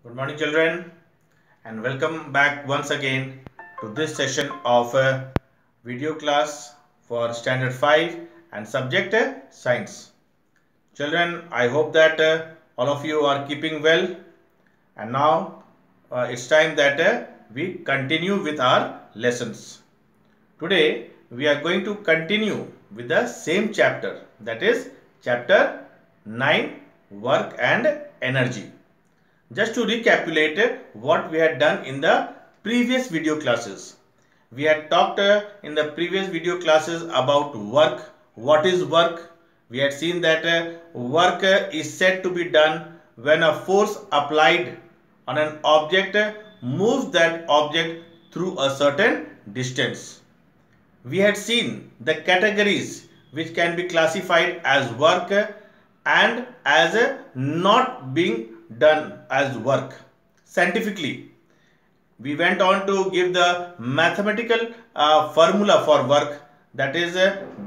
Good morning, children, and welcome back once again to this session of video class for Standard 5 and subject Science. Children, I hope that all of you are keeping well, and now it's time that we continue with our lessons. Today, we are going to continue with the same chapter, that is chapter 9, Work and Energy. Just to recapitulate what we had done in the previous video classes. We had talked in the previous video classes about work. What is work? We had seen that work is said to be done when a force applied on an object moves that object through a certain distance. We had seen the categories which can be classified as work and as not being done as work. Scientifically, we went on to give the mathematical formula for work, that is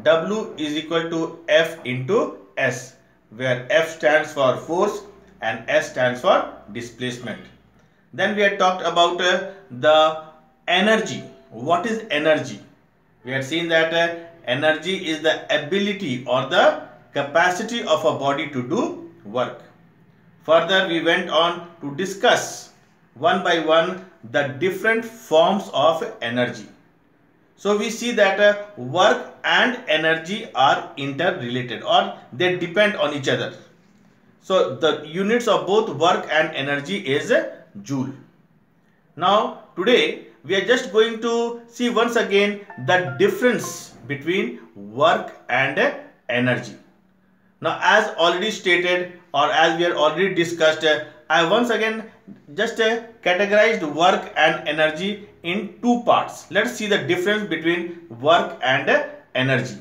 W is equal to F into S, where F stands for force and S stands for displacement. Then we had talked about the energy. What is energy? We had seen that energy is the ability or the capacity of a body to do work. Further, we went on to discuss one by one the different forms of energy. So we see that work and energy are interrelated, or they depend on each other. So the units of both work and energy is joule. Now today we are just going to see once again the difference between work and energy. Now, as already stated, or as we have already discussed, I once again just categorized work and energy in two parts. Let's see the difference between work and energy.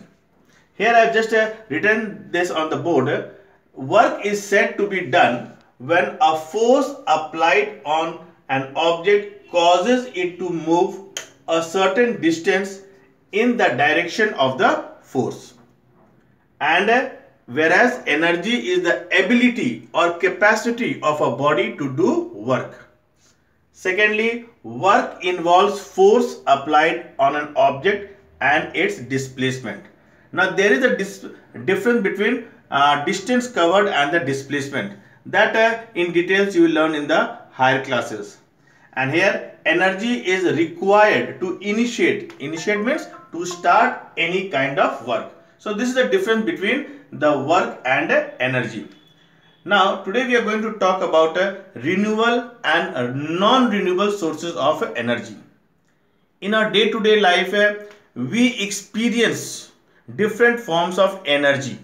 Here I have just written this on the board. Work is said to be done when a force applied on an object causes it to move a certain distance in the direction of the force. And whereas energy is the ability or capacity of a body to do work. Secondly, work involves force applied on an object and its displacement. Now there is a difference between distance covered and the displacement. That in details you will learn in the higher classes. And here energy is required to initiate. Initiate means to start any kind of work. So this is the difference between the work and energy. Now today we are going to talk about renewable and non-renewable sources of energy. In our day-to-day life, we experience different forms of energy,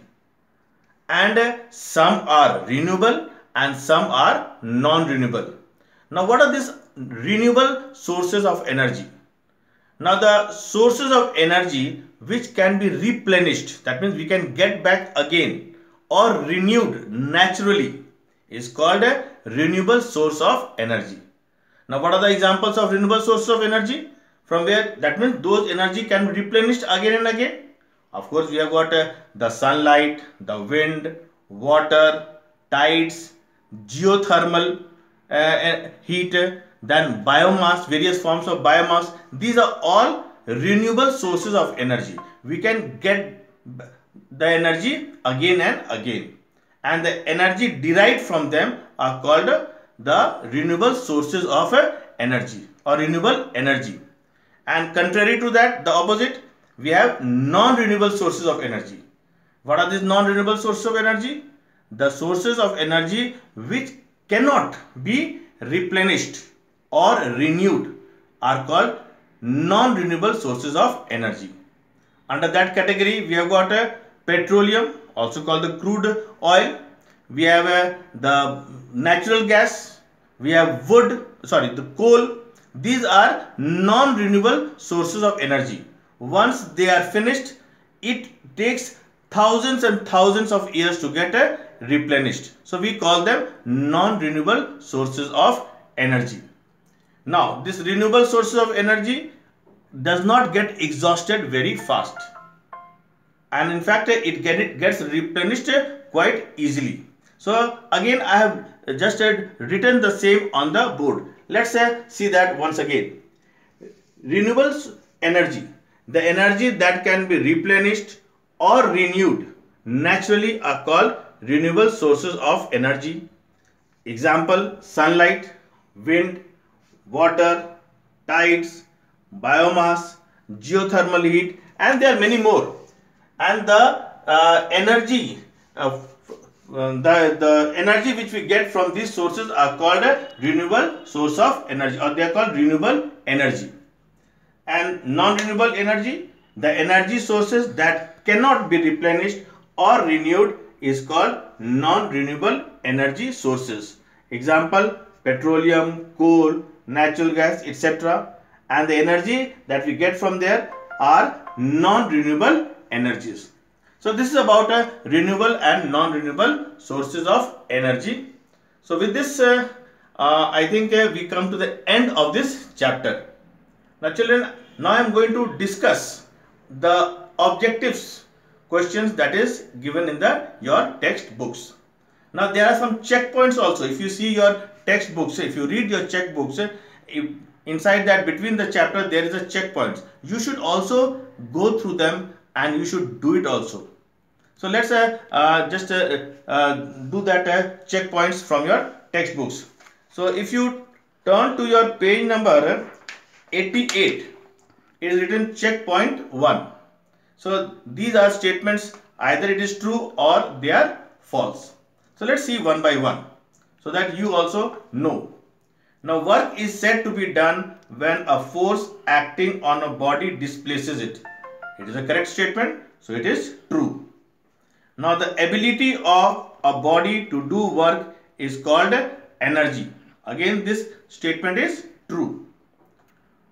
and some are renewable and some are non-renewable. Now what are these renewable sources of energy? Now the sources of energy which can be replenished, that means we can get back again or renewed naturally, is called a renewable source of energy. Now what are the examples of renewable sources of energy? From where, that means those energy can be replenished again and again. Of course we have got the sunlight, the wind, water, tides, geothermal heat, then biomass, various forms of biomass. These are all renewable sources of energy. We can get the energy again and again, and the energy derived from them are called the renewable sources of energy or renewable energy. And contrary to that, the opposite, we have non-renewable sources of energy. What are these non-renewable sources of energy? The sources of energy which cannot be replenished or renewed are called non-renewable sources of energy. Under that category, we have got petroleum, also called the crude oil. We have the natural gas. We have the coal. These are non-renewable sources of energy. Once they are finished, it takes thousands and thousands of years to get replenished. So we call them non-renewable sources of energy. Now, this renewable sources of energy does not get exhausted very fast, and in fact it gets replenished quite easily. So again I have just written the same on the board. Let's see that once again. Renewable energy, the energy that can be replenished or renewed naturally, are called renewable sources of energy. Example: sunlight, wind, water, tides, biomass, geothermal heat, and there are many more. And the energy the energy which we get from these sources are called a renewable source of energy, or they are called renewable energy. And non-renewable energy, the energy sources that cannot be replenished or renewed, is called non-renewable energy sources. Example: petroleum, coal, natural gas, etc. And the energy that we get from there are non-renewable energies. So this is about renewable and non-renewable sources of energy. So with this I think we come to the end of this chapter. Now children, now I am going to discuss the objectives questions that is given in your textbooks. Now there are some checkpoints also. If you see your textbooks, if you read your checkbooks, inside that between the chapter there is a checkpoints. You should also go through them and you should do it also. So let's just do that checkpoints from your textbooks. So if you turn to your page number 88, it is written checkpoint 1. So these are statements, either it is true or they are false. So let's see one by one so that you also know. Now, work is said to be done when a force acting on a body displaces it. It is a correct statement, so it is true. Now, the ability of a body to do work is called energy. Again, this statement is true.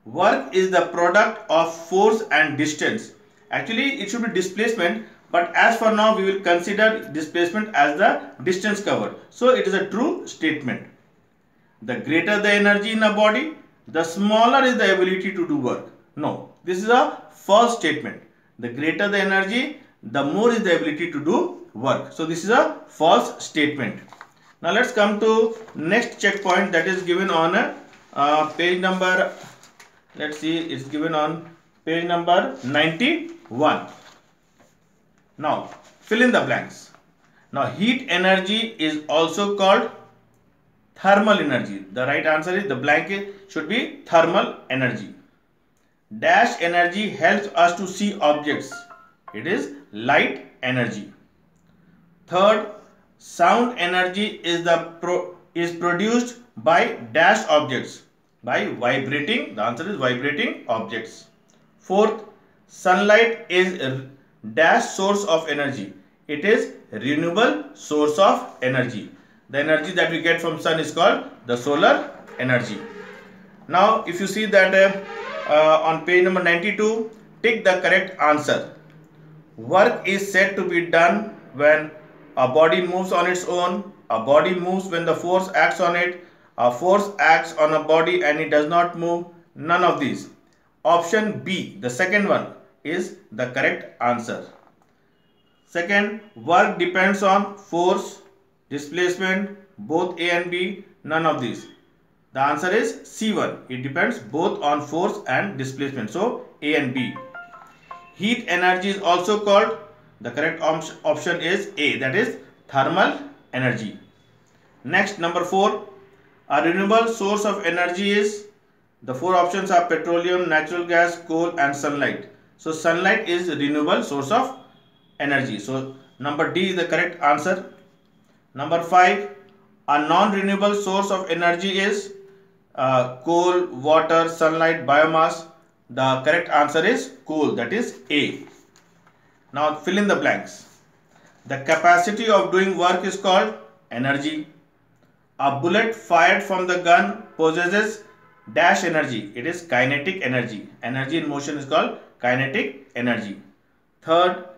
Work is the product of force and distance. Actually, it should be displacement, but as for now, we will consider displacement as the distance covered. So, it is a true statement. The greater the energy in a body, the smaller is the ability to do work. No, this is a false statement. The greater the energy, the more is the ability to do work. So, this is a false statement. Now, let's come to next checkpoint that is given on page number, let's see, it's given on page number 91. Now, fill in the blanks. Now, heat energy is also called thermal energy. The right answer is, the blank should be thermal energy. Dash energy helps us to see objects. It is light energy. Third, sound energy is produced by dash objects. By vibrating, the answer is vibrating objects. Fourth, sunlight is dash source of energy. It is renewable source of energy. The energy that we get from sun is called the solar energy. Now, if you see that on page number 92, tick the correct answer. Work is said to be done when a body moves on its own. A body moves when the force acts on it. A force acts on a body and it does not move. None of these. Option B, the second one, is the correct answer. Second, work depends on force, displacement, both A and B. None of these. The answer is C1. It depends both on force and displacement. So, A and B. Heat energy is also called, the correct option is A, that is thermal energy. Next, number 4. A renewable source of energy is, the 4 options are petroleum, natural gas, coal and sunlight. So, sunlight is a renewable source of energy. So, number D is the correct answer. Number 5. A non-renewable source of energy is coal, water, sunlight, biomass. The correct answer is coal, that is A. Now fill in the blanks. The capacity of doing work is called energy. A bullet fired from the gun possesses dash energy. It is kinetic energy. Energy in motion is called kinetic energy. Third,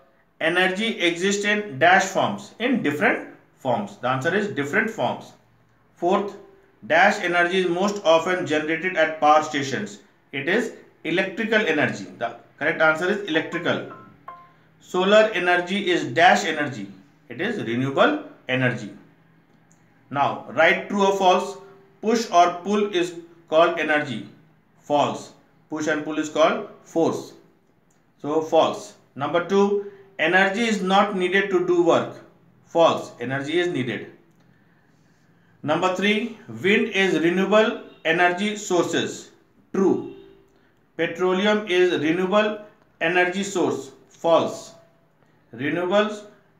energy exists in dash forms, in different forms. The answer is different forms. Fourth, dash energy is most often generated at power stations. It is electrical energy. The correct answer is electrical. Solar energy is dash energy. It is renewable energy. Now write true or false. Push or pull is called energy. False. Push and pull is called force. So false. Number 2, energy is not needed to do work. False. Energy is needed. Number 3, wind is renewable energy sources. True. Petroleum is renewable energy source. False. Renewable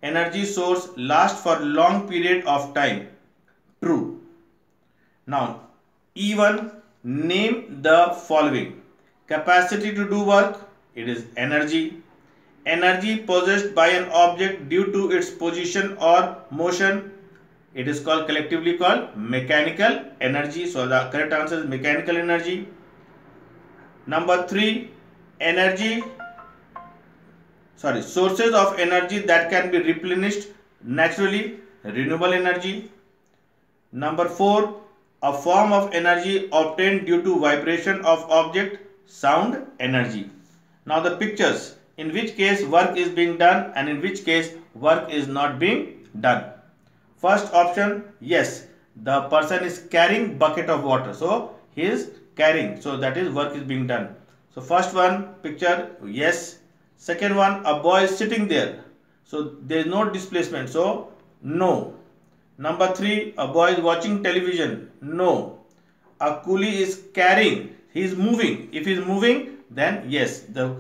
energy source lasts for long period of time. True. Now E1, name the following. Capacity to do work, it is energy. Energy possessed by an object due to its position or motion, it is called collectively called mechanical energy. So the correct answer is mechanical energy. Number 3, sources of energy that can be replenished naturally, renewable energy. Number 4, a form of energy obtained due to vibration of object, sound energy. Now the pictures, in which case work is being done and in which case work is not being done. First option, yes, the person is carrying bucket of water, so he is carrying, so that is work is being done. So first one picture, yes. Second one, a boy is sitting there, so there is no displacement, so no. Number 3, a boy is watching television, no. A coolie is carrying, he is moving. If he is moving, then yes, the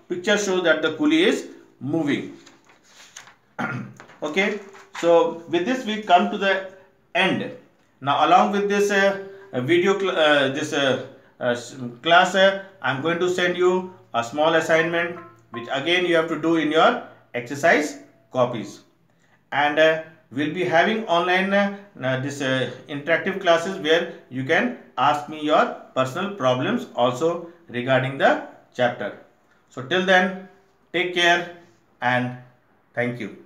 picture shows that the coolie is moving. Okay, so with this we come to the end. Now along with this class, I am going to send you a small assignment which again you have to do in your exercise copies, and we'll be having online interactive classes where you can ask me your personal problems also regarding the chapter. So till then, take care and thank you.